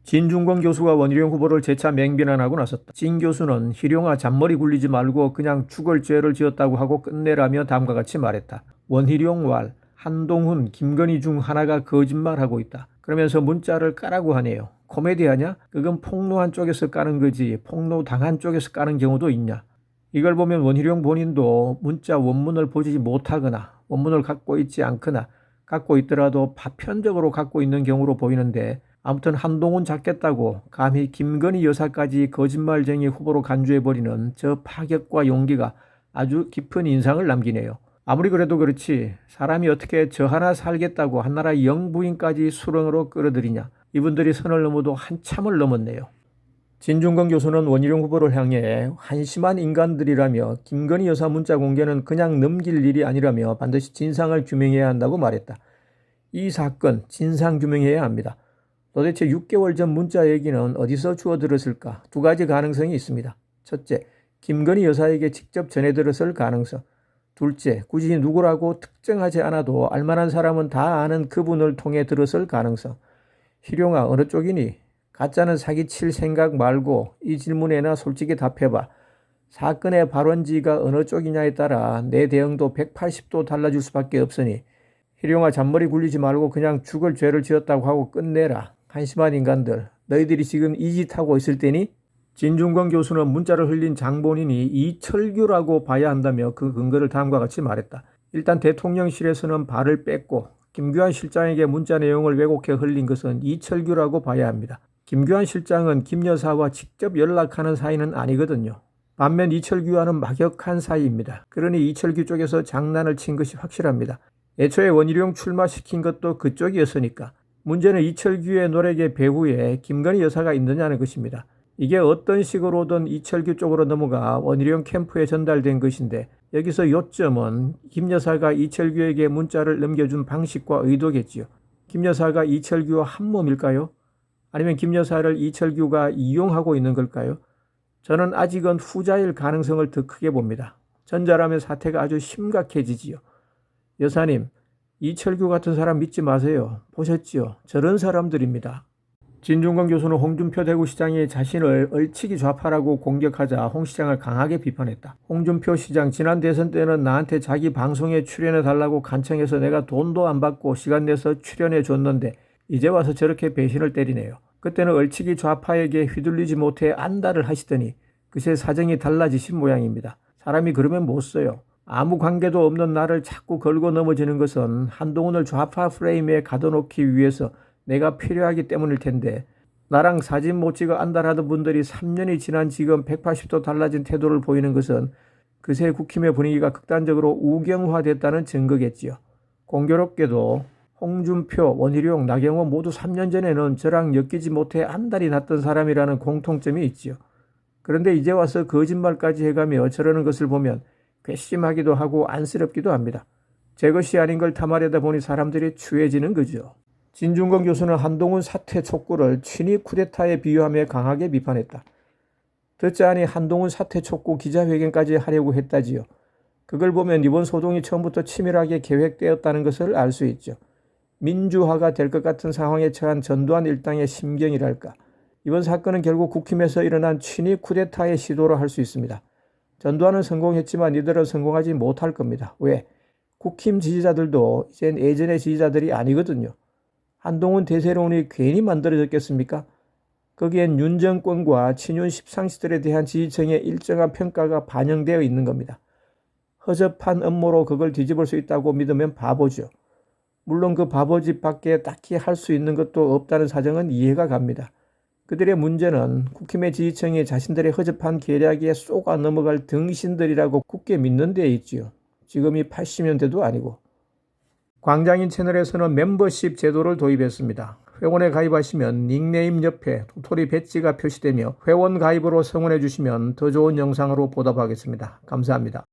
진중권 교수가 원희룡 후보를 재차 맹비난하고 나섰다. 진 교수는 희룡아 잔머리 굴리지 말고 그냥 죽을 죄를 지었다고 하고 끝내라며 다음과 같이 말했다. 원희룡 왈, 한동훈, 김건희 중 하나가 거짓말하고 있다. 그러면서 문자를 까라고 하네요. 코미디하냐? 그건 폭로한 쪽에서 까는 거지 폭로당한 쪽에서 까는 경우도 있냐? 이걸 보면 원희룡 본인도 문자 원문을 보지 못하거나 원문을 갖고 있지 않거나 갖고 있더라도 파편적으로 갖고 있는 경우로 보이는데, 아무튼 한동훈 잡겠다고 감히 김건희 여사까지 거짓말쟁이 후보로 간주해버리는 저 파격과 용기가 아주 깊은 인상을 남기네요. 아무리 그래도 그렇지 사람이 어떻게 저 하나 살겠다고 한나라 영부인까지 수렁으로 끌어들이냐. 이분들이 선을 넘어도 한참을 넘었네요. 진중권 교수는 원희룡 후보를 향해 한심한 인간들이라며 김건희 여사 문자 공개는 그냥 넘길 일이 아니라며 반드시 진상을 규명해야 한다고 말했다. 이 사건 진상 규명해야 합니다. 도대체 6개월 전 문자 얘기는 어디서 주워들었을까? 두 가지 가능성이 있습니다. 첫째, 김건희 여사에게 직접 전해들었을 가능성. 둘째, 굳이 누구라고 특정하지 않아도 알만한 사람은 다 아는 그분을 통해 들었을 가능성. 희룡아, 어느 쪽이니? 가짜는 사기칠 생각 말고 이 질문에나 솔직히 답해봐. 사건의 발원지가 어느 쪽이냐에 따라 내 대응도 180도 달라질 수밖에 없으니 희룡아, 잔머리 굴리지 말고 그냥 죽을 죄를 지었다고 하고 끝내라. 한심한 인간들, 너희들이 지금 이 짓 하고 있을 때니? 진중권 교수는 문자를 흘린 장본인이 이철규라고 봐야 한다며 그 근거를 다음과 같이 말했다. 일단 대통령실에서는 발을 뺐고 김규환 실장에게 문자 내용을 왜곡해 흘린 것은 이철규라고 봐야 합니다. 김규환 실장은 김 여사와 직접 연락하는 사이는 아니거든요. 반면 이철규와는 막역한 사이입니다. 그러니 이철규 쪽에서 장난을 친 것이 확실합니다. 애초에 원희룡 출마시킨 것도 그쪽이었으니까. 문제는 이철규의 노력의 배후에 김건희 여사가 있느냐는 것입니다. 이게 어떤 식으로든 이철규 쪽으로 넘어가 원희룡 캠프에 전달된 것인데, 여기서 요점은 김 여사가 이철규에게 문자를 넘겨준 방식과 의도겠지요. 김 여사가 이철규와 한 몸일까요? 아니면 김 여사를 이철규가 이용하고 있는 걸까요? 저는 아직은 후자일 가능성을 더 크게 봅니다. 전자라면 사태가 아주 심각해지지요. 여사님, 이철규 같은 사람 믿지 마세요. 보셨지요? 저런 사람들입니다. 진중권 교수는 홍준표 대구시장이 자신을 얼치기 좌파라고 공격하자 홍 시장을 강하게 비판했다. 홍준표 시장, 지난 대선 때는 나한테 자기 방송에 출연해달라고 간청해서 내가 돈도 안 받고 시간 내서 출연해 줬는데 이제 와서 저렇게 배신을 때리네요. 그때는 얼치기 좌파에게 휘둘리지 못해 안달을 하시더니 그새 사정이 달라지신 모양입니다. 사람이 그러면 못 써요. 아무 관계도 없는 나를 자꾸 걸고 넘어지는 것은 한동훈을 좌파 프레임에 가둬놓기 위해서 내가 필요하기 때문일 텐데, 나랑 사진 못 찍어 안달하던 분들이 3년이 지난 지금 180도 달라진 태도를 보이는 것은 그새 국힘의 분위기가 극단적으로 우경화됐다는 증거겠지요. 공교롭게도 홍준표, 원희룡, 나경원 모두 3년 전에는 저랑 엮이지 못해 안달이 났던 사람이라는 공통점이 있지요. 그런데 이제 와서 거짓말까지 해가며 저러는 것을 보면 괘씸하기도 하고 안쓰럽기도 합니다. 제 것이 아닌 걸 탐하려다 보니 사람들이 추해지는 거죠. 진중권 교수는 한동훈 사퇴 촉구를 친위 쿠데타에 비유하며 강하게 비판했다. 듣자하니 한동훈 사퇴 촉구 기자회견까지 하려고 했다지요. 그걸 보면 이번 소동이 처음부터 치밀하게 계획되었다는 것을 알 수 있죠. 민주화가 될 것 같은 상황에 처한 전두환 일당의 심경이랄까. 이번 사건은 결국 국힘에서 일어난 친위 쿠데타의 시도로 할 수 있습니다. 전두환은 성공했지만 이들은 성공하지 못할 겁니다. 왜? 국힘 지지자들도 이젠 예전의 지지자들이 아니거든요. 한동훈 대세론이 괜히 만들어졌겠습니까? 거기엔 윤 정권과 친윤 십상시들에 대한 지지층의 일정한 평가가 반영되어 있는 겁니다. 허접한 음모로 그걸 뒤집을 수 있다고 믿으면 바보죠. 물론 그 바보짓 밖에 딱히 할 수 있는 것도 없다는 사정은 이해가 갑니다. 그들의 문제는 국힘의 지지층이 자신들의 허접한 계략에 쏘가 넘어갈 등신들이라고 굳게 믿는 데에 있지요. 지금이 80년대도 아니고. 광장인 채널에서는 멤버십 제도를 도입했습니다. 회원에 가입하시면 닉네임 옆에 도토리 배지가 표시되며 회원 가입으로 성원해 주시면 더 좋은 영상으로 보답하겠습니다. 감사합니다.